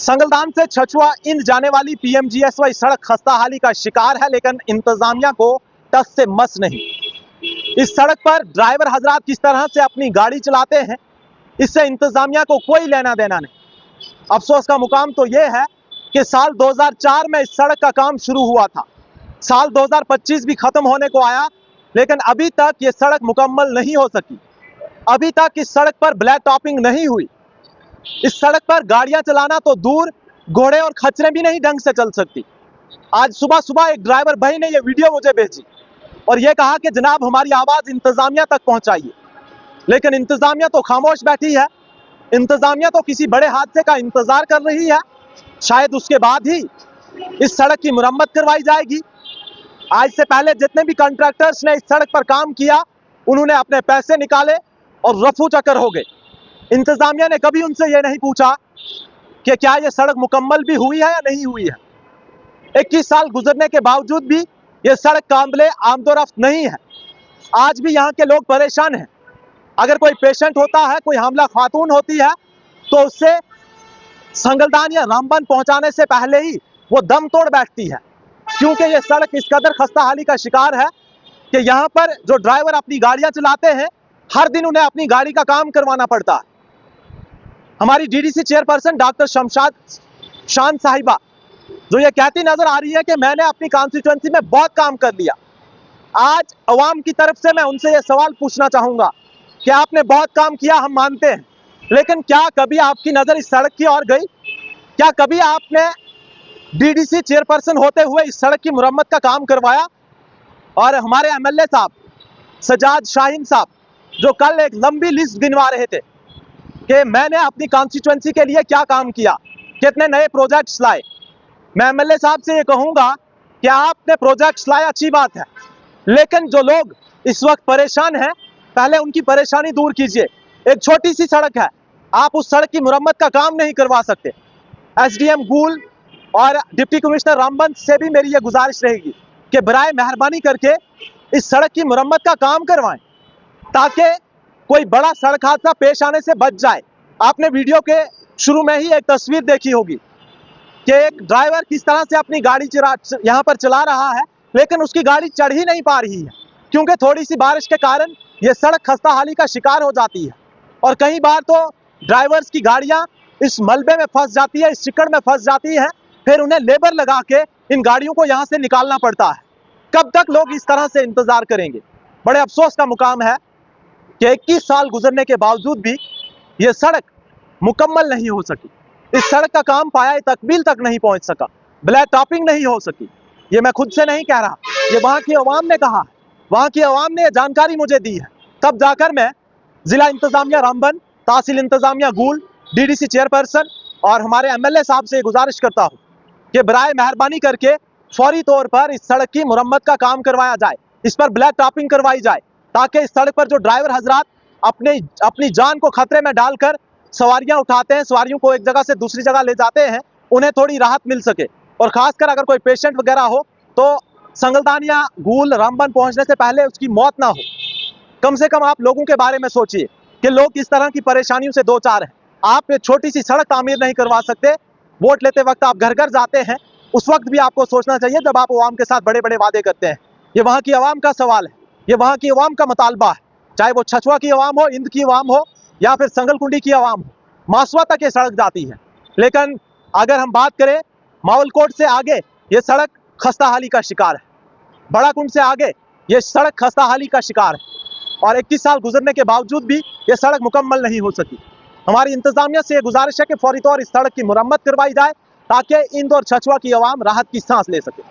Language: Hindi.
संगलदान से छछुआ इंद जाने वाली पीएमजीएसवाई सड़क खस्ताहाली का शिकार है, लेकिन इंतजामिया को टस से मस नहीं। इस सड़क पर ड्राइवर हजरात किस तरह से अपनी गाड़ी चलाते हैं, इससे इंतजामिया को कोई लेना देना नहीं। अफसोस का मुकाम तो यह है कि साल 2004 में इस सड़क का काम शुरू हुआ था, साल 2025 भी खत्म होने को आया, लेकिन अभी तक ये सड़क मुकम्मल नहीं हो सकी। अभी तक इस सड़क पर ब्लैक टॉपिंग नहीं हुई। इस सड़क पर गाड़ियां चलाना तो दूर, घोड़े और खच्चरें भी नहीं ढंग से चल सकती। आज सुबह सुबह एक ड्राइवर भाई ने यह वीडियो मुझे भेजी और यह कहा कि जनाब हमारी आवाज इंतजामिया तक पहुंचाइए, लेकिन इंतजामिया तो खामोश बैठी है। इंतजामिया तो किसी बड़े हादसे का इंतजार कर रही है, शायद उसके बाद ही इस सड़क की मुरम्मत करवाई जाएगी। आज से पहले जितने भी कॉन्ट्रैक्टर्स ने इस सड़क पर काम किया, उन्होंने अपने पैसे निकाले और रफू चक्कर हो गए। इंतजामिया ने कभी उनसे यह नहीं पूछा कि क्या यह सड़क मुकम्मल भी हुई है या नहीं हुई है। 21 साल गुजरने के बावजूद भी यह सड़क काबिले आमदोरफ्त नहीं है। आज भी यहाँ के लोग परेशान हैं। अगर कोई पेशेंट होता है, कोई हामला खातून होती है, तो उससे संगलदान या रामबन पहुंचाने से पहले ही वो दम तोड़ बैठती है, क्योंकि यह सड़क इस कदर खस्ताहाली का शिकार है कि यहाँ पर जो ड्राइवर अपनी गाड़ियां चलाते हैं, हर दिन उन्हें अपनी गाड़ी का काम करवाना पड़ता है। हमारी डीडीसी चेयरपर्सन डॉक्टर शमशाद शान साहिबा जो ये कहती नजर आ रही है कि मैंने अपनी कॉन्स्टिट्यूएंसी में बहुत काम कर लिया। आज अवाम की तरफ से मैं उनसे ये सवाल पूछना चाहूंगा कि आपने बहुत काम किया, हम मानते हैं, लेकिन क्या कभी आपकी नजर इस सड़क की ओर गई? क्या कभी आपने डीडीसी चेयरपर्सन होते हुए इस सड़क की मुरम्मत का काम करवाया? और हमारे एमएलए साहब सजाद शाहीन साहब जो कल एक लंबी लिस्ट गिनवा रहे थे कि मैंने अपनी कॉन्स्टिट्यूएंसी के लिए क्या काम किया, कितने नए प्रोजेक्ट्स लाए, मैं एमएलए साहब से ये कहूंगा कि आपने प्रोजेक्ट्स लाए, अच्छी बात है, लेकिन जो लोग इस वक्त परेशान हैं, पहले उनकी परेशानी दूर कीजिए। एक छोटी सी सड़क है, आप उस सड़क की मुरम्मत का काम नहीं करवा सकते। एसडीएम गूल और डिप्टी कमिश्नर रामबन से भी मेरी ये गुजारिश रहेगी कि बराए मेहरबानी करके इस सड़क की मुरम्मत का काम करवाएं, ताकि कोई बड़ा सड़क हादसा पेश आने से बच जाए। आपने वीडियो के शुरू में ही एक तस्वीर देखी होगी कि एक ड्राइवर किस तरह से अपनी गाड़ी यहाँ पर चला रहा है, लेकिन उसकी गाड़ी चढ़ ही नहीं पा रही है, क्योंकि थोड़ी सी बारिश के कारण यह सड़क खस्ताहाली का शिकार हो जाती है। और कई बार तो ड्राइवर्स की गाड़ियां इस मलबे में फंस जाती है, इस चिकड़ में फंस जाती है, फिर उन्हें लेबर लगा के इन गाड़ियों को यहाँ से निकालना पड़ता है। कब तक लोग इस तरह से इंतजार करेंगे? बड़े अफसोस का मुकाम है कि 21 साल गुजरने के बावजूद भी यह सड़क मुकम्मल नहीं हो सकी। इस सड़क का काम पाया तकमील तक नहीं पहुंच सका, ब्लैक टॉपिंग नहीं हो सकी। ये मैं खुद से नहीं कह रहा, ये वहां की अवाम ने कहा, वहां की अवाम ने जानकारी मुझे दी है। तब जाकर मैं जिला इंतजामिया रामबन, तहसील इंतजामिया गूल, डीडीसी चेयरपर्सन और हमारे एमएलए साहब से गुजारिश करता हूँ कि बराए मेहरबानी करके फौरी तौर पर इस सड़क की मुरम्मत का काम करवाया जाए, इस पर ब्लैक टॉपिंग करवाई जाए, ताकि इस सड़क पर जो ड्राइवर हजरात अपनी जान को खतरे में डालकर सवारियां उठाते हैं, सवारियों को एक जगह से दूसरी जगह ले जाते हैं, उन्हें थोड़ी राहत मिल सके। और खासकर अगर कोई पेशेंट वगैरह हो तो संगलदान या गूल रामबन पहुंचने से पहले उसकी मौत ना हो। कम से कम आप लोगों के बारे में सोचिए कि लोग किस तरह की परेशानियों से दो चार हैं। आप एक छोटी सी सड़क तामीर नहीं करवा सकते। वोट लेते वक्त आप घर घर जाते हैं, उस वक्त भी आपको सोचना चाहिए जब आप अवाम के साथ बड़े बड़े वादे करते हैं। ये वहाँ की अवाम का सवाल है, ये वहाँ की अवाम का मुतालबा है, चाहे वो छछुआ की अवाम हो, इंद की अवाम हो या फिर संगलकुंडी की अवाम हो। मासवा तक ये सड़क जाती है, लेकिन अगर हम बात करें मावलकोट से आगे ये सड़क खस्ताहाली का शिकार है, बड़ाकुंड से आगे ये सड़क खस्ताहाली का शिकार है, और 21 साल गुजरने के बावजूद भी ये सड़क मुकम्मल नहीं हो सकी। हमारी इंतजामिया से ये गुजारिश है कि फौरी तौर इस सड़क की मुरम्मत करवाई जाए, ताकि इंद और छछुआ की अवाम राहत की सांस ले सके।